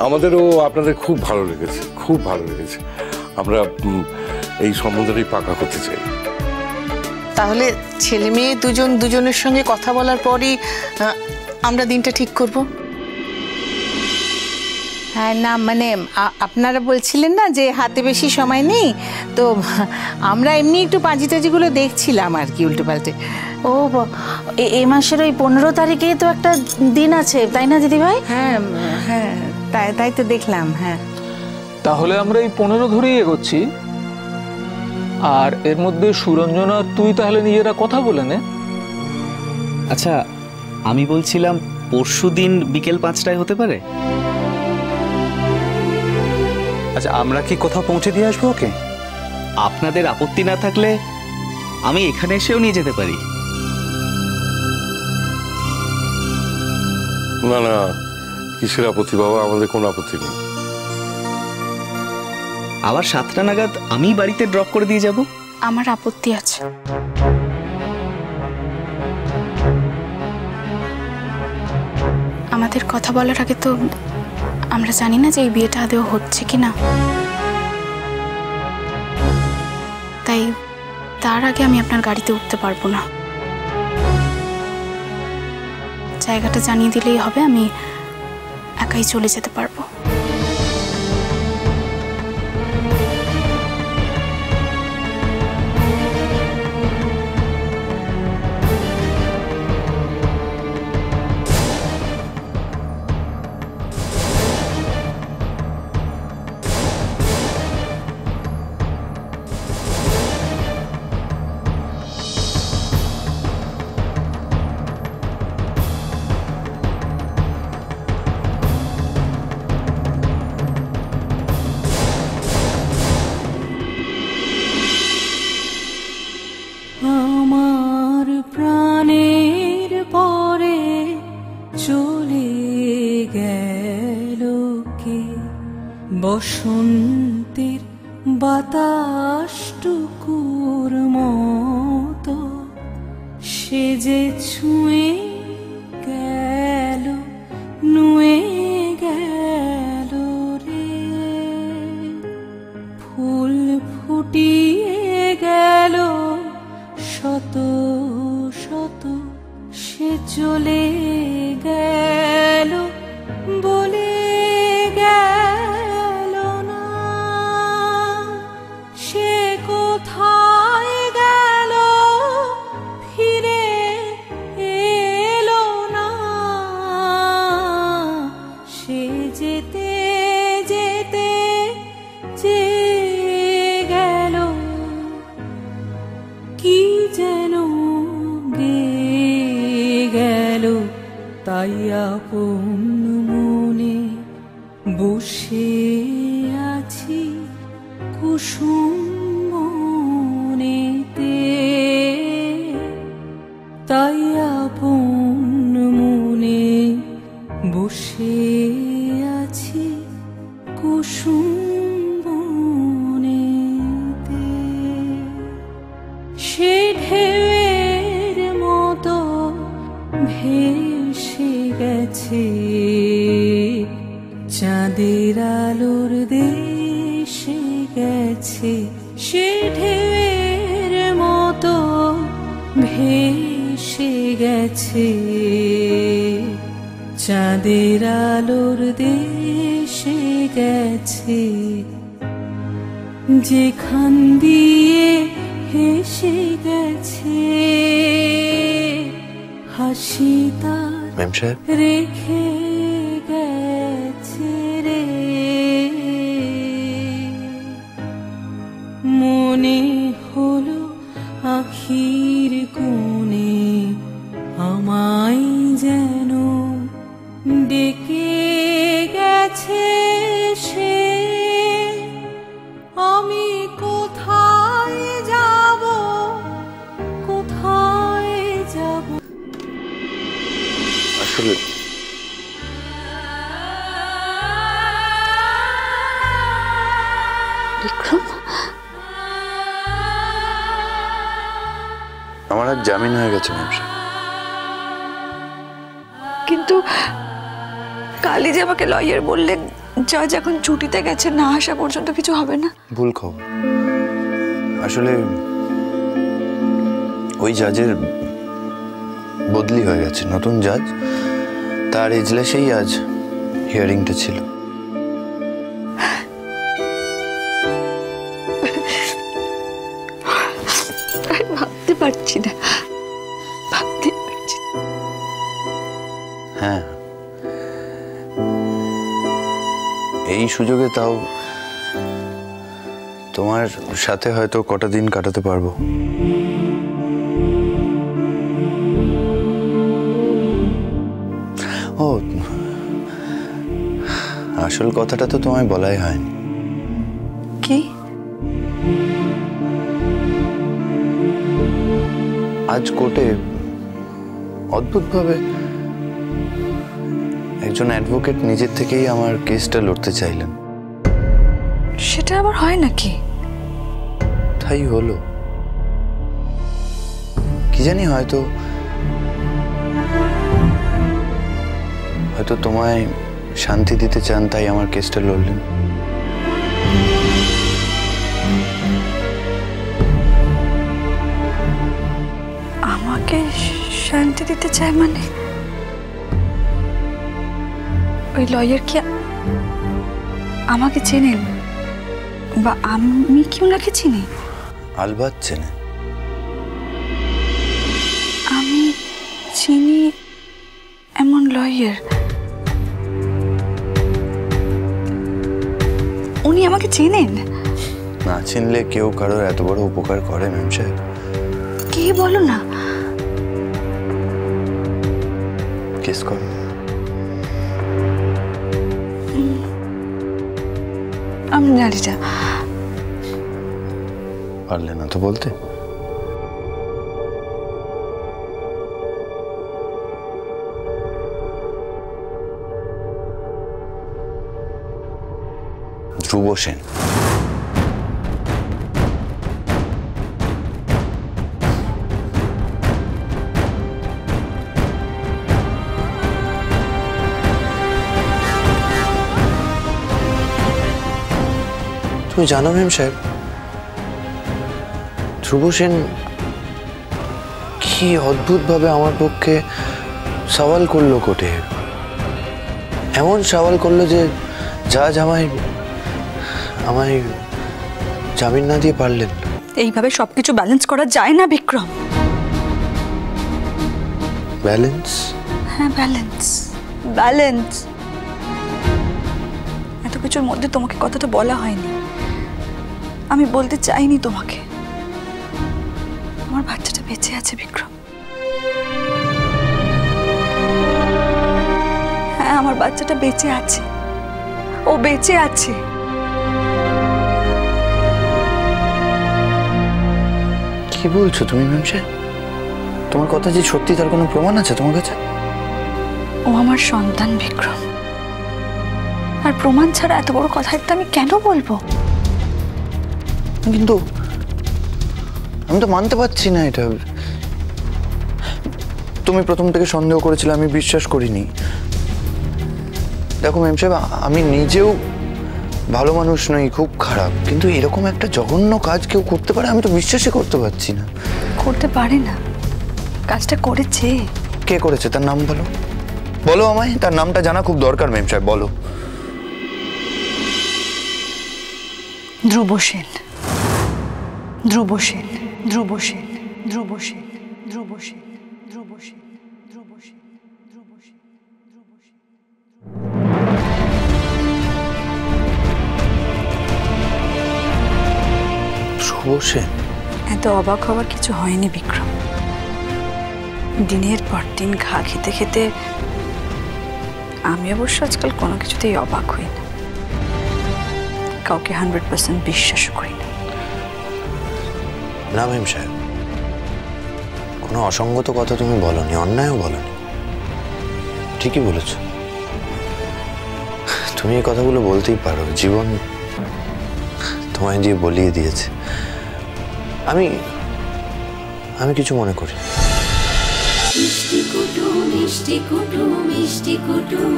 আমাদেরও আপনাদের খুব ভালো লেগেছে, খুব ভালো লেগেছে। আমরা এই সম্বন্ধটাই পাকা করতে চাই। তাহলে ছেলে মেয়ে দুজনের সঙ্গে কথা বলার পরই আমরা দিনটা ঠিক করব। হ্যাঁ, না মানে আপনারা বলছিলেন না যে হাতে বেশি সময় নেই, তো আমরা এমনি একটু পাঁজি টাজিগুলো দেখছিলাম আর কি উল্টো পাল্টে। ও এই মাসের ওই 15 তারিখে তো একটা দিন আছে, তাই না দিদিভাই? হ্যাঁ হ্যাঁ, তাই তো দেখলাম। হ্যাঁ, তাহলে আমরা এই 15 ধরেই এগোচ্ছি। আর এর মধ্যে সুরঞ্জনা তুই তাহলে নিজেরা কথা বলে নে। আচ্ছা, আমি বলছিলাম পরশুদিন বিকেল 5টায় হতে পারে? আচ্ছা, আমরা কি কোথাও পৌঁছে দিয়ে আসবো ওকে? আপনাদের আপত্তি না থাকলে আমি এখানে এসেও নিয়ে যেতে পারি। না না, কিসের আপত্তি বাবা, আমাদের কোনো আপত্তি নেই। আবার 7টা নাগাদ আমি বাড়িতে ড্রপ করে দিয়ে যাব। আমার আপত্তি আছে। আমাদের কথা বলার আগে তো আমরা জানি না যে এই বিয়েটা আদৌ হচ্ছে কিনা, তাই তার আগে আমি আপনার গাড়িতে উঠতে পারবো না। জায়গাটা জানিয়ে দিলেই হবে, আমি একাই চলে যেতে পারবো। আমার প্রাণের পরে চলে গেল কে, বসন্তের বাতাসটুকুর মতো সে যে ছুঁয়ে গেল, নুয়ে গেল রে। ফুল ফুটিয়ে গেল শত শত, সে চলে গেল বলে গেল না। সে কোথায় গেল ফিরে এলো না। সে যেতে যেতে গেল কি যেন গেয়ে গেল। তাই আপন মনে বসে আছি কুসুম বনেতে। তাই আপন মনে বসে আছি কুসুম বনেতে। সে ঢেউয়ের মতো ভেসে গেছে চাঁদের আলোর দেশে গেছে। সে ঢেউয়ের মতো ভেসে গেছে চাঁদের আলোর দেশে গেছে। যেখান দিয়ে হেসে গেছে হাসি তার রেখে গেছে রে। মনে হলো আখির কোণে আমায় যেন ডেকে গেছে সে। আমি কোথায় যাব, কোথায় যাব। আসলে বিক্রম, আমার আজ জামিন হয়ে গেছে ব্যবসা। কিন্তু কালই যে আমাকে লয়ার বললেন জজ এখন ছুটিতে গেছে, না আসা পর্যন্ত কিছু হবে না? ভুল খবর। আসলে ওই জাজের বদলি হয়ে গেছে, নতুন জাজ। তার এজলাসেই আজ হিয়ারিংটা ছিল। ভাবতে পারছি না, ভাবতে পারছি না। হ্যাঁ, এই সুযোগে তাও তোমার সাথে হয়তো কটা দিন কাটাতে পারবো। ও, আসল কথাটা তো তোমায় বলাই হয়নি। কি? আজ কোর্টে অদ্ভুতভাবে একজন অ্যাডভোকেট নিজের থেকেই আমার কেসটা লড়তে চাইলেন। সেটা আবার হয় নাকি? তাই হলো। কি জানি, হয়তো তোমায় শান্তি দিতে চান, তাই আমার কেসটা লড়লেন। আমাকে শান্তি দিতে চায় মানে? ওই লয়ার কি আমাকে চেনেন, বা আমি কি ওনাকে চিনি? আলবাত চেনে। আমি চিনি এমন লয়ার? উনি আমাকে চেনেন? না চিনলে কেউ কারোর এত বড় উপকার করে ম্যাম সাহেব? কি বলো না? কেস কর। আমি জানি না। পারলে না তো বলতে। ধ্রুব সেন। তুমি জানো ম্যাম সাহেব, ধ্রুব সেন কি অদ্ভুতভাবে আমার পক্ষে সওয়াল করলো কোর্টে। এমন সওয়াল করলো যে জাজ আমায় জামিন না দিয়ে পারলেন। এইভাবে সবকিছু ব্যালেন্স করা যায় না বিক্রম। ব্যালেন্স? হ্যাঁ, ব্যালেন্স, ব্যালেন্স। এত কিছুর মধ্যে তোমাকে কথাটা বলা হয়নি, আমি বলতে চাইনি তোমাকে। আমার বাচ্চাটা বেঁচে আছে বিক্রম। হ্যাঁ, আমার বাচ্চাটা বেঁচে আছে, ও বেঁচে আছে। কি বলছো তুমি ম্যাম সাহেব? তোমার কথা যে সত্যি, তার কোনো প্রমাণ আছে তোমার কাছে? ও আমার সন্তান বিক্রম, আর প্রমাণ ছাড়া এত বড় কথা একটা আমি কেন বলবো? কিন্তু আমি তো মানতে পারছি না এটা। তুমি প্রথম থেকে সন্দেহ করেছিলে, আমি বিশ্বাস করিনি। দেখো ম্যাম সাহেব, আমি নিজেও ভালো মানুষ নই, খুব খারাপ, কিন্তু এরকম একটা জঘন্য কাজ কেউ করতে পারে আমি তো বিশ্বাসই করতে পারছি না। করতে পারে না? কাজটা করেছে। কে করেছে? তার নাম বলো, বলো আমায়। তার নামটা জানা খুব দরকার ম্যাম সাহেব, বলো। ধ্রুব সেন, ধ্রুব সেন, ধ্রুব সেন, ধ্রুব সেন, ধ্রুব সেন, ধ্রুব সেন, ধ্রুব সেন, ধ্রুব সেন, ধ্রুব সেন। ধ্রুব সেন? এত অবাক হওয়ার কিছু হয়নি বিক্রম। দিনের পর দিন ঘা খেতে খেতে আমি অবশ্য আজকাল কোনো কিছুতেই অবাক হই না, কাউকে 100% বিশ্বাসও করি না। না ম্যাম সাহেব, কোনো অসঙ্গত কথা তুমি বলনি, অন্যায়ও বলনি, ঠিকই বলেছ। তুমি এই কথাগুলো বলতেই পারো, জীবন তোমায় দিয়ে বলিয়ে দিয়েছে। আমি কিছু মনে করি। মিষ্টি কুটুম, মিষ্টি কুটুম, মিষ্টি কুটুম।